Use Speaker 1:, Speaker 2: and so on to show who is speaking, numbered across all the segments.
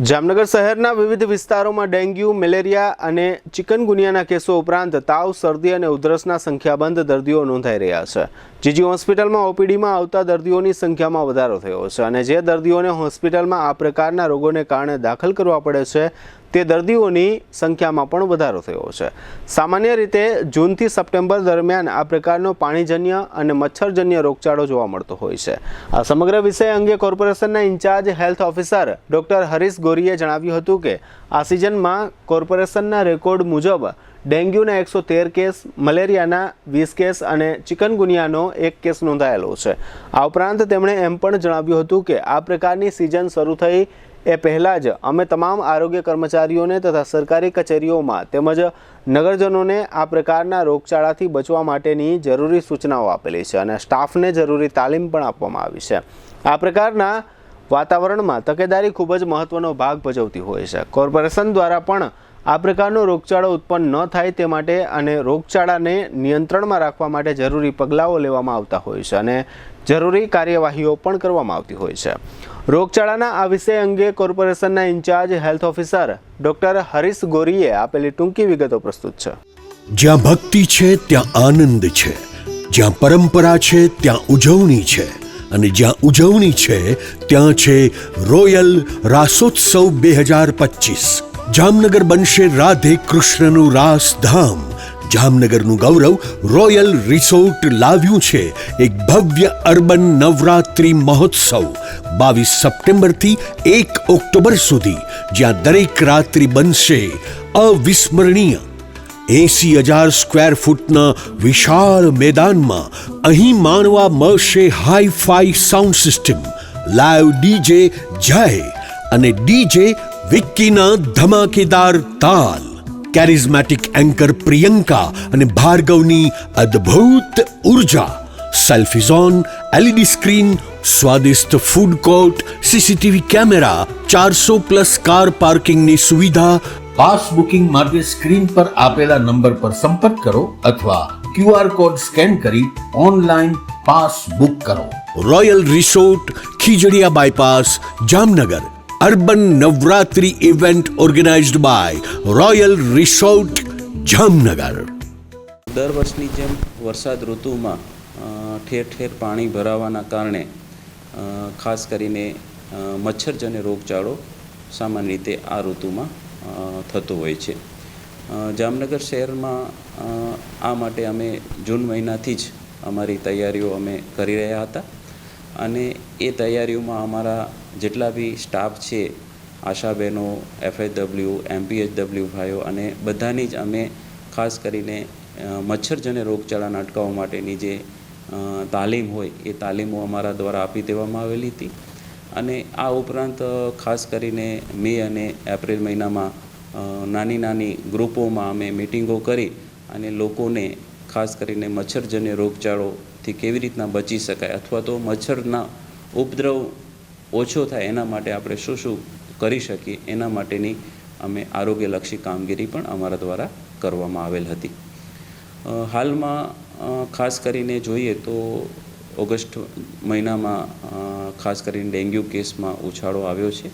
Speaker 1: જામનગર શહેરના વિવિધ વિસ્તારોમાં ડેન્ગ્યુ, મેલેરિયા અને ચિકનગુનિયાના કેસો ઉપરાંત તાવ, શરદી અને ઉધરસના સંખ્યાબંધ દર્દીઓ નોંધાઈ રહ્યા છે। જીજી હોસ્પિટલમાં ઓપીડીમાં આવતા દર્દીઓની સંખ્યામાં વધારો થયો છે અને જે દર્દીઓને હોસ્પિટલમાં આ પ્રકારના રોગોને કારણે દાખલ કરવા પડે છે તે દર્દીઓની સંખ્યામાં પણ વધારો થયો છે। સામાન્ય રીતે જૂનથી સપ્ટેમ્બર દરમિયાન આ પ્રકારનો પાણીજન્ય અને મચ્છરજન્ય રોગચાળો જોવા મળતો હોય છે। આ સમગ્ર વિષય અંગે કોર્પોરેશનના incharge health officer doctor Harish ગોરીએ જણાવ્યું હતું કે આ સિઝનમાં કોર્પોરેશનના રેકોર્ડ મુજબ ડેન્ગ્યુના 113 કેસ, મલેરિયાના 20 કેસ અને ચિકનગુનિયાનો 1 કેસ નોંધાયેલો છે। આ ઉપરાંત તેમણે એમ પણ જણાવ્યું હતું કે આ પ્રકારની સિઝન શરૂ થઈ એ પહેલાં જ અમે તમામ આરોગ્ય કર્મચારીઓને તથા સરકારી કચેરીઓમાં તેમજ નગરજનોને આ પ્રકારના રોગચાળાથી બચવા માટેની જરૂરી સૂચનાઓ આપેલી છે અને સ્ટાફને જરૂરી તાલીમ પણ આપવામાં આવી છે। આ પ્રકારના વાતાવરણમાં તકેદારી ખૂબ જ મહત્વનો ભાગ ભજવતી હોય છે। કોર્પોરેશન દ્વારા પણ આ પ્રકારનો રોગચાળો ઉત્પન્ન ન થાય તે માટે અને રોગચાળાને નિયંત્રણમાં રાખવા માટે જરૂરી પગલાઓ લેવામાં આવતા હોય છે અને જરૂરી કાર્યવાહીઓ પણ કરવામાં આવતી હોય છે। રોગચાળાના આ વિષય અંગે કોર્પોરેશનના incharge health officer doctor Harish ગોરીએ આપેલી ટૂંકી વિગતો પ્રસ્તુત છે।
Speaker 2: જ્યાં ભક્તિ છે ત્યાં આનંદ છે, જ્યાં પરંપરા છે ત્યાં ઉજવણી છે અને જ્યાં ઉજવણી છે ત્યાં છે રોયલ રાસોત્સવ 2025। જામનગર બનશે રાધે કૃષ્ણનું રાસધામ। જામનગરનું ગૌરવ રોયલ રિસોર્ટ લાવ્યું છે એક ભવ્ય અર્બન નવરાત્રિ મહોત્સવ 22 સપ્ટેમ્બરથી 1 ઓક્ટોબર સુધી, જ્યાં દરેક રાત્રિ બનશે અવિસ્મરણીય। 80,000 સ્ક્વેર ફૂટના વિશાળ મેદાનમાં અહીં માણવા મળશે hi fi sound system, live DJ જય અને ડીજે વિક્કીના ધમાકેદાર તાલ, કેરિઝમેટિક એન્કર પ્રિયંકા અને ભાર્ગવની અદ્ભુત ઉર્જા, સેલ્ફી ઝોન, એલઈડી સ્ક્રીન, સ્વાદિષ્ટ food court, CCTV camera, 400+ car પાર્કિંગની સુવિધા। પાસ બુકિંગ માટે સ્ક્રીન પર આપેલા નંબર પર સંપર્ક કરો અથવા QR કોડ સ્કેન કરી ઓનલાઈન પાસ બુક કરો। Royal resort, Khijadiya bypass, Jamnagar. Urban Navratri event organized by royal resort, Jamnagar.
Speaker 3: દર વર્ષની જેમ વરસાદ ઋતુમાં ઠેર ઠેર પાણી ભરાવાના કારણે ખાસ કરીને મચ્છરજન્ય રોગચાળો સામાન્ય રીતે આ ઋતુમાં થતો હોય છે। જામનગર શહેરમાં આ માટે અમે જૂન મહિનાથી જ અમારી તૈયારીઓ અમે કરી રહ્યા હતા અને એ તૈયારીઓમાં અમારા જેટલા બી સ્ટાફ છે, આશાબહેનો, FHW, MPHW ભાઈઓ અને બધાની જ અમે ખાસ કરીને મચ્છરજન્ય રોગચાળાને અટકાવવા માટેની જે તાલીમ હોય એ તાલીમો અમારા દ્વારા આપી દેવામાં આવેલી હતી અને આ ઉપરાંત ખાસ કરીને મે અને એપ્રિલ મહિનામાં નાની નાની ગ્રુપોમાં અમે મિટિંગો કરી અને લોકોને ખાસ કરીને મચ્છરજન્ય રોગચાળોથી કેવી રીતના બચી શકાય અથવા તો મચ્છરના ઉપદ્રવ ઓછો થાય એના માટે આપણે શું શું કરી શકીએ એના માટેની અમે આરોગ્યલક્ષી કામગીરી પણ અમારા દ્વારા કરવામાં આવેલ હતી। હાલમાં ખાસ કરીને જોઈએ તો ઓગસ્ટ મહિનામાં ખાસ કરીને ડેન્ગ્યુ કેસમાં ઉછાળો આવ્યો છે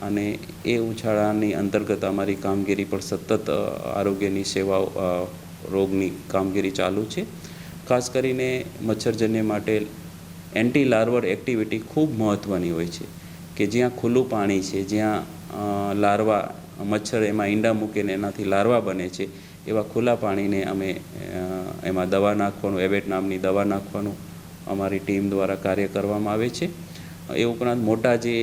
Speaker 3: અને એ ઉછાળાની અંતર્ગત અમારી કામગીરી પણ સતત આરોગ્યની સેવાઓ રોગની કામગીરી ચાલુ છે। ખાસ કરીને મચ્છરજન્ય માટે એન્ટી લાર્વર એક્ટિવિટી ખૂબ મહત્ત્વની હોય છે કે જ્યાં ખુલ્લું પાણી છે, જ્યાં લાર્વા મચ્છર એમાં ઈંડા મૂકીને એનાથી લાર્વા બને છે એવા ખુલ્લા પાણીને અમે એમાં દવા નાખવાનું, એબેટ નામની દવા નાખવાનું અમારી ટીમ દ્વારા કાર્ય કરવામાં આવે છે। એ ઉપરાંત મોટા જે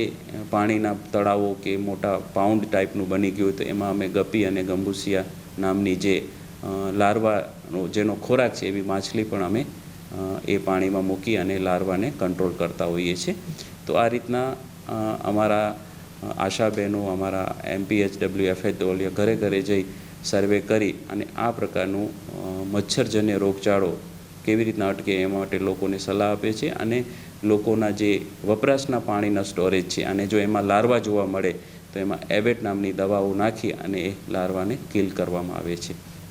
Speaker 3: પાણીના તળાવો કે મોટા પાઉન્ડ ટાઈપનું બની ગયું તો એમાં અમે ગપી અને ગંબુસિયા નામની જે લાર્વાનો જેનો ખોરાક છે એવી માછલી પણ અમે એ પાણીમાં મૂકી અને લાર્વાને કંટ્રોલ કરતા હોઈએ છીએ। તો આ રીતના અમારા આશાબહેનો, અમારા MPHW, FHW ઘરે ઘરે જઈ સર્વે કરી અને આ પ્રકારનું મચ્છરજન્ય રોગચાળો કેવી રીતના અટકે એ માટે લોકોને સલાહ આપે છે અને લોકોના જે વપરાશના પાણીના સ્ટોરેજ છે અને જો એમાં લાર્વા જોવા મળે તો એમાં એબેટ નામની દવાઓ નાખી અને એ લાર્વાને કિલ કરવામાં આવે છે।